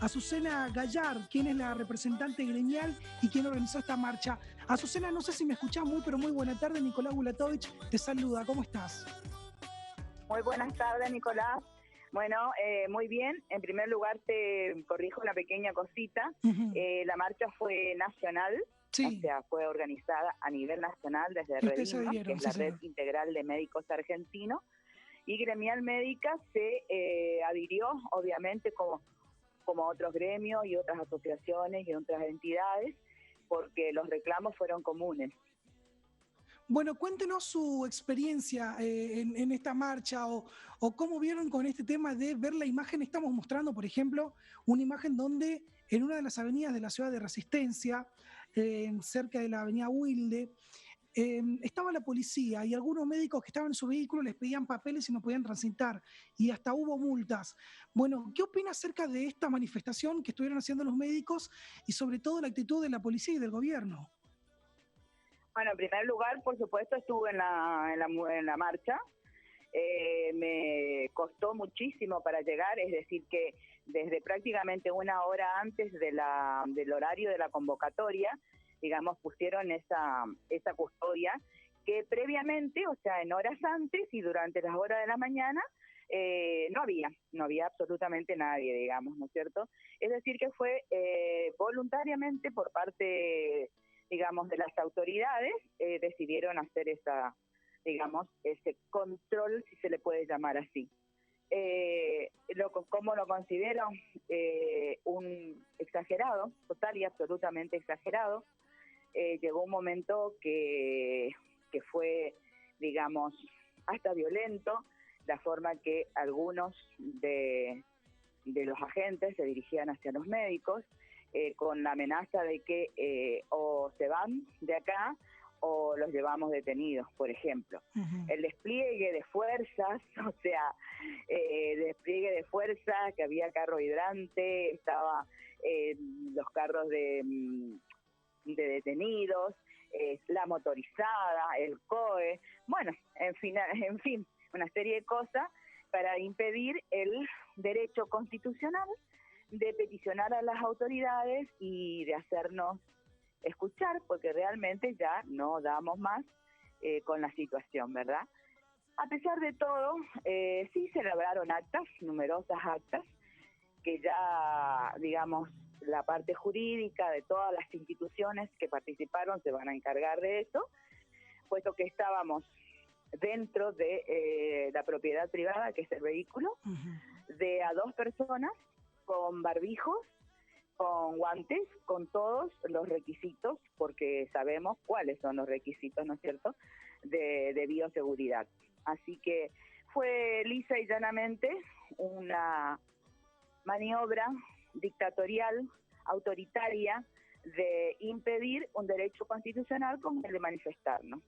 Azucena Gallar, quien es la representante gremial y quien organizó esta marcha. Azucena, no sé si me escuchás pero muy buena tarde. Nicolás Gulatovich te saluda. ¿Cómo estás? Muy buenas tardes, Nicolás. Bueno, muy bien. En primer lugar, te corrijo una pequeña cosita. La marcha fue nacional, sí. O sea, fue organizada a nivel nacional desde Redimno, que es la Red Integral de Médicos Argentinos, y Gremial Médica se adhirió, obviamente, como otros gremios y otras asociaciones y otras entidades, porque los reclamos fueron comunes. Bueno, cuéntenos su experiencia en esta marcha o cómo vieron con este tema de ver la imagen. Estamos mostrando, por ejemplo, una imagen donde en una de las avenidas de la ciudad de Resistencia, cerca de la avenida Wilde, estaba la policía y algunos médicos que estaban en su vehículo les pedían papeles y no podían transitar y hasta hubo multas. Bueno, ¿qué opina acerca de esta manifestación que estuvieron haciendo los médicos y sobre todo la actitud de la policía y del gobierno? Bueno, en primer lugar, por supuesto, estuve en la marcha. Me costó muchísimo para llegar, es decir, que desde prácticamente una hora antes del horario de la convocatoria, digamos, pusieron esa custodia que previamente, o sea, en horas antes y durante las horas de la mañana, no había absolutamente nadie, digamos, ¿no es cierto? Es decir, que fue voluntariamente por parte, digamos, de las autoridades, decidieron hacer ese control, si se le puede llamar así. ¿Cómo lo considero? Un exagerado, total y absolutamente exagerado. Llegó un momento que fue, digamos, hasta violento, la forma que algunos de los agentes se dirigían hacia los médicos, con la amenaza de que o se van de acá o los llevamos detenidos, por ejemplo. El despliegue de fuerzas, o sea, despliegue de fuerza, que había carro hidrante, estaba los carros de detenidos, la motorizada, el COE, bueno, en fin, una serie de cosas para impedir el derecho constitucional de peticionar a las autoridades y de hacernos escuchar, porque realmente ya no damos más con la situación, ¿verdad? A pesar de todo, sí se elaboraron actas, numerosas actas, que ya, digamos, la parte jurídica de todas las instituciones que participaron se van a encargar de eso, puesto que estábamos dentro de la propiedad privada, que es el vehículo, de a 2 personas con barbijos, con guantes, con todos los requisitos, porque sabemos cuáles son los requisitos, ¿no es cierto?, de bioseguridad. Así que fue lisa y llanamente una maniobra dictatorial, autoritaria, de impedir un derecho constitucional como el de manifestarnos.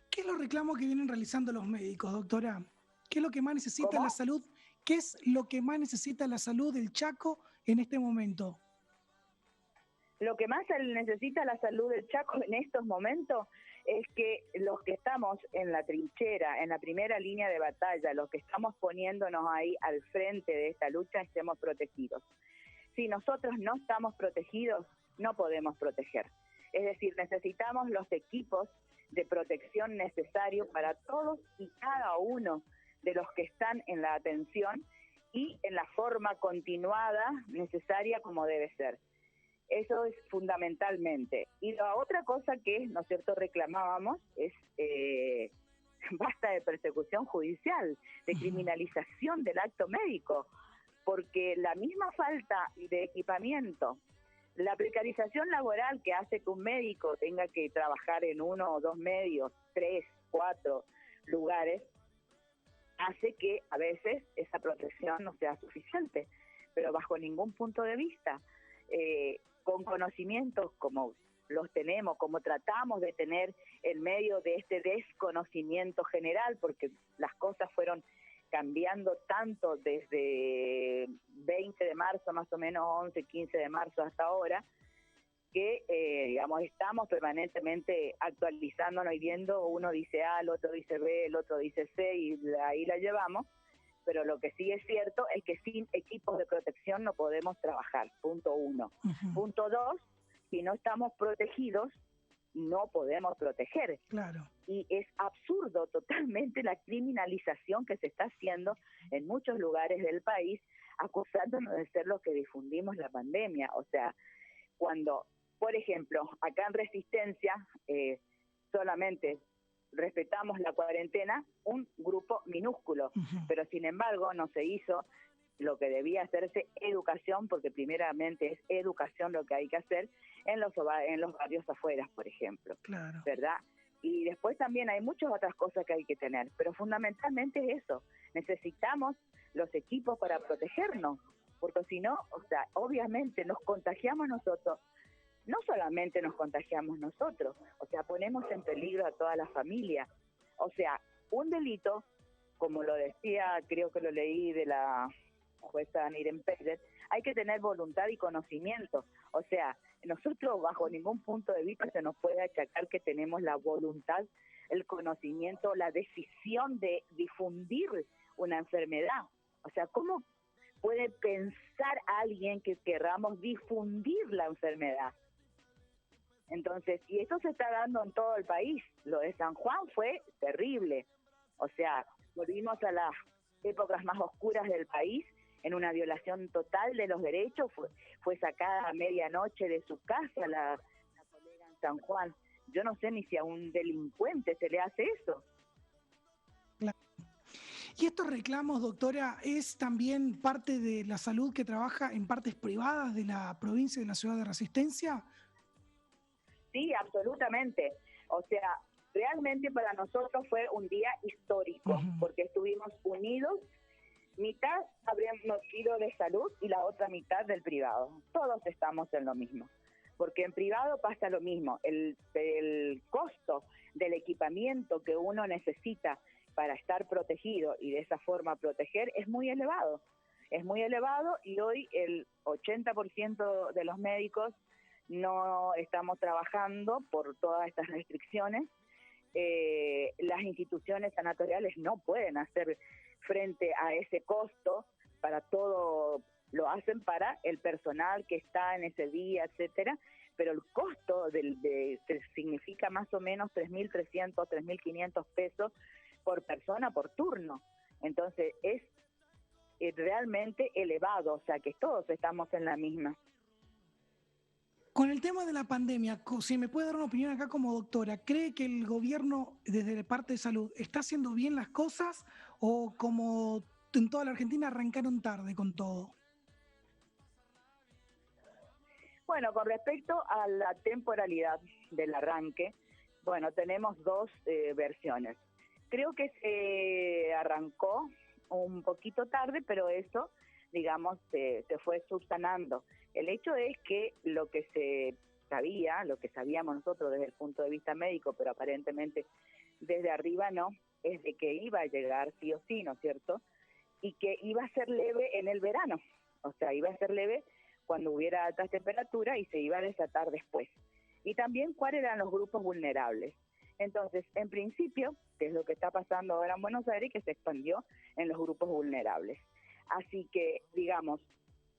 ¿Qué es los reclamos que vienen realizando los médicos, doctora? ¿Qué es lo que más necesita la salud? ¿Qué es lo que más necesita la salud del Chaco en este momento? Lo que más necesita la salud del Chaco en estos momentos es que los que estamos en la trinchera, en la primera línea de batalla, los que estamos poniéndonos ahí al frente de esta lucha, estemos protegidos. Si nosotros no estamos protegidos, no podemos proteger. Es decir, necesitamos los equipos de protección necesarios para todos y cada uno de los que están en la atención y en la forma continuada necesaria como debe ser. Eso es fundamentalmente. Y la otra cosa que, ¿no es cierto?, reclamábamos es basta de persecución judicial, de criminalización del acto médico, porque la misma falta de equipamiento, la precarización laboral que hace que un médico tenga que trabajar en 1 o 2 medios, 3, 4 lugares, hace que a veces esa protección no sea suficiente, pero bajo ningún punto de vista. Con conocimientos como los tenemos, como tratamos de tener en medio de este desconocimiento general, porque las cosas fueron cambiando tanto desde 20 de marzo, más o menos 11, 15 de marzo hasta ahora, que digamos estamos permanentemente actualizándonos y viendo, uno dice A, el otro dice B, el otro dice C y ahí la llevamos, pero lo que sí es cierto es que sin equipos de protección no podemos trabajar, punto 1. Punto 2, si no estamos protegidos, no podemos proteger. Claro. Y es absurdo totalmente la criminalización que se está haciendo en muchos lugares del país, acusándonos de ser los que difundimos la pandemia. O sea, cuando, por ejemplo, acá en Resistencia, solamente respetamos la cuarentena, un grupo minúsculo, pero sin embargo no se hizo lo que debía hacerse, educación, porque primeramente es educación lo que hay que hacer en los barrios afuera, por ejemplo, claro, ¿verdad? Y después también hay muchas otras cosas que hay que tener, pero fundamentalmente es eso, necesitamos los equipos para protegernos, porque si no, o sea, obviamente nos contagiamos nosotros, no solamente nos contagiamos nosotros, o sea, ponemos en peligro a toda la familia. O sea, un delito, como lo decía, creo que lo leí de la jueza Niren Pérez, hay que tener voluntad y conocimiento. O sea, nosotros bajo ningún punto de vista se nos puede achacar que tenemos la voluntad, el conocimiento, la decisión de difundir una enfermedad. O sea, ¿cómo puede pensar alguien que querramos difundir la enfermedad? Entonces, y esto se está dando en todo el país. Lo de San Juan fue terrible. O sea, volvimos a las épocas más oscuras del país, en una violación total de los derechos. Fue sacada a medianoche de su casa la colega en San Juan. Yo no sé ni si a un delincuente se le hace eso. Claro. ¿Y estos reclamos, doctora, es también parte de la salud que trabaja en partes privadas de la provincia y de la ciudad de Resistencia? Sí, absolutamente. O sea, realmente para nosotros fue un día histórico, porque estuvimos unidos, mitad habríamos ido de salud y la otra mitad del privado. Todos estamos en lo mismo, porque en privado pasa lo mismo. El costo del equipamiento que uno necesita para estar protegido y de esa forma proteger es muy elevado. Es muy elevado y hoy el 80% de los médicos no estamos trabajando por todas estas restricciones. Las instituciones sanatoriales no pueden hacer frente a ese costo, para todo lo hacen para el personal que está en ese día, etcétera, pero el costo significa más o menos 3.300, 3.500 pesos por persona por turno. Entonces es realmente elevado, o sea que todos estamos en la misma. Con el tema de la pandemia, si me puede dar una opinión acá como doctora, ¿cree que el gobierno desde la parte de salud está haciendo bien las cosas o como en toda la Argentina arrancaron tarde con todo? Bueno, con respecto a la temporalidad del arranque, bueno, tenemos dos versiones. Creo que se arrancó un poquito tarde, pero eso, digamos, se fue subsanando. El hecho es que lo que se sabía, lo que sabíamos nosotros desde el punto de vista médico, pero aparentemente desde arriba no, es de que iba a llegar sí o sí, ¿no es cierto? Y que iba a ser leve en el verano, o sea, iba a ser leve cuando hubiera altas temperaturas y se iba a desatar después. Y también cuáles eran los grupos vulnerables. Entonces, en principio, que es lo que está pasando ahora en Buenos Aires, que se expandió en los grupos vulnerables. Así que, digamos,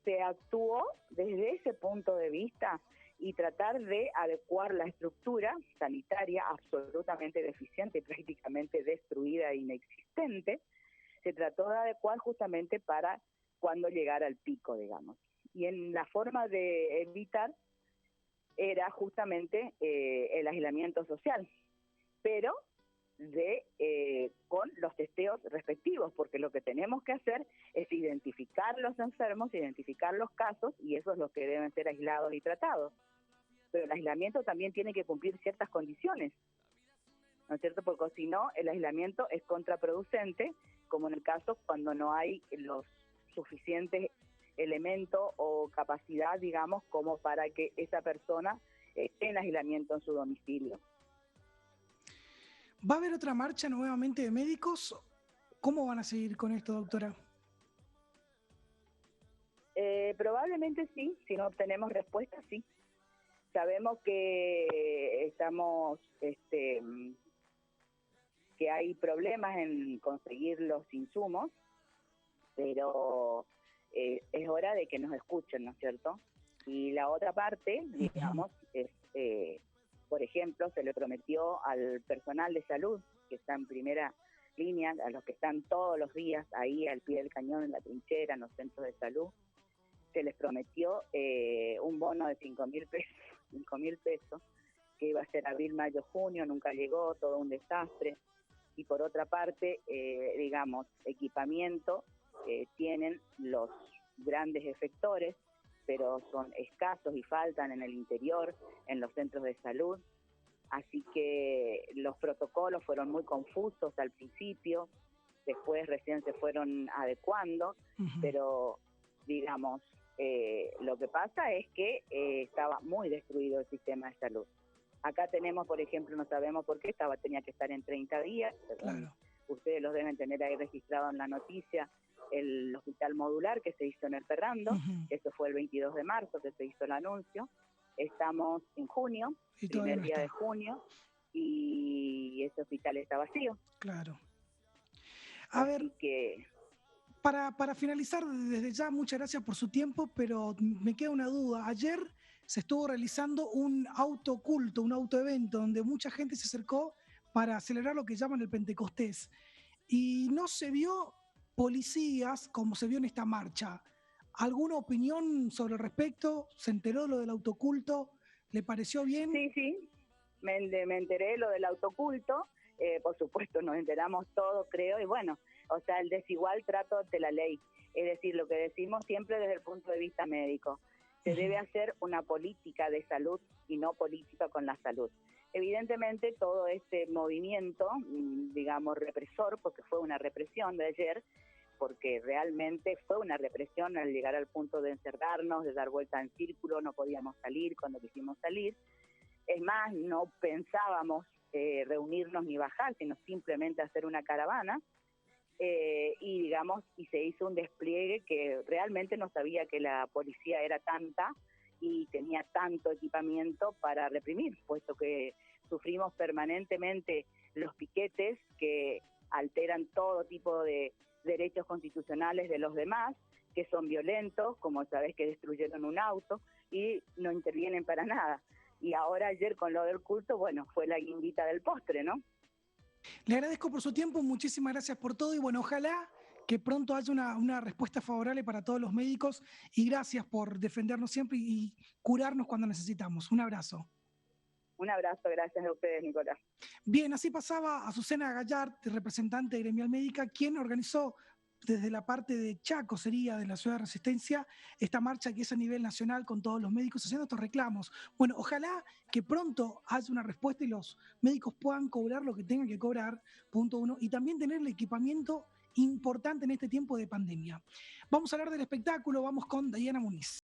se actuó desde ese punto de vista y tratar de adecuar la estructura sanitaria absolutamente deficiente, prácticamente destruida e inexistente, se trató de adecuar justamente para cuando llegara el pico, digamos. Y en la forma de evitar era justamente el aislamiento social, pero con los testeos respectivos, porque lo que tenemos que hacer es identificar los enfermos, identificar los casos, y eso es lo que deben ser aislados y tratados. Pero el aislamiento también tiene que cumplir ciertas condiciones, ¿no es cierto? Porque si no, el aislamiento es contraproducente, como en el caso cuando no hay los suficientes elementos o capacidad, digamos, como para que esa persona esté en aislamiento en su domicilio. ¿Va a haber otra marcha nuevamente de médicos? ¿Cómo van a seguir con esto, doctora? Probablemente sí, si no obtenemos respuesta, sí. Sabemos que estamos, que hay problemas en conseguir los insumos, pero es hora de que nos escuchen, ¿no es cierto? Y la otra parte, digamos, es, por ejemplo, se le prometió al personal de salud, que está en primera línea, a los que están todos los días ahí al pie del cañón, en la trinchera, en los centros de salud, se les prometió un bono de 5.000 pesos, 5.000 pesos, que iba a ser abril, mayo, junio, nunca llegó, todo un desastre. Y por otra parte, digamos, equipamiento tienen los grandes efectores, pero son escasos y faltan en el interior, en los centros de salud. Así que los protocolos fueron muy confusos al principio, después recién se fueron adecuando, pero digamos, lo que pasa es que estaba muy destruido el sistema de salud. Acá tenemos, por ejemplo, no sabemos por qué, tenía que estar en 30 días, Claro. Ustedes los deben tener ahí registrado en la noticia, el hospital modular que se hizo en el Ferrando, eso fue el 22 de marzo que se hizo el anuncio. Estamos en junio, Y primer no día está. de junio, y ese hospital está vacío. Claro. Así ver, que... Para finalizar, desde ya, muchas gracias por su tiempo, pero me queda una duda. Ayer se estuvo realizando un autoculto, un autoevento, donde mucha gente se acercó para celebrar lo que llaman el Pentecostés. Y no se vio policías como se vio en esta marcha. ¿Alguna opinión sobre el respecto? ¿Se enteró de lo del autoculto? ¿Le pareció bien? Sí, me enteré de lo del autoculto. Por supuesto, nos enteramos todos, creo, y bueno, o sea, el desigual trato ante la ley. Es decir, lo que decimos siempre desde el punto de vista médico. Se debe hacer una política de salud y no política con la salud. Evidentemente, todo este movimiento, digamos, represor, porque fue una represión de ayer, porque realmente fue una represión al llegar al punto de encerrarnos, de dar vuelta en círculo, no podíamos salir cuando quisimos salir. Es más, no pensábamos reunirnos ni bajar, sino simplemente hacer una caravana. Y digamos, y se hizo un despliegue que realmente no sabía que la policía era tanta y tenía tanto equipamiento para reprimir, puesto que sufrimos permanentemente los piquetes que alteran todo tipo de derechos constitucionales de los demás, que son violentos, como sabés que destruyeron un auto y no intervienen para nada. Y ahora ayer con lo del culto, bueno, fue la guindita del postre, ¿no? Le agradezco por su tiempo, muchísimas gracias por todo y bueno, ojalá que pronto haya una respuesta favorable para todos los médicos y gracias por defendernos siempre y curarnos cuando necesitamos. Un abrazo. Un abrazo, gracias a ustedes, Nicolás. Bien, así pasaba Azucena Gallard, representante de Gremial Médica, quien organizó desde la parte de Chaco, sería de la Ciudad de Resistencia, esta marcha que es a nivel nacional con todos los médicos haciendo estos reclamos. Bueno, ojalá que pronto haya una respuesta y los médicos puedan cobrar lo que tengan que cobrar, punto uno, y también tener el equipamiento importante en este tiempo de pandemia. Vamos a hablar del espectáculo, vamos con Dayana Muniz.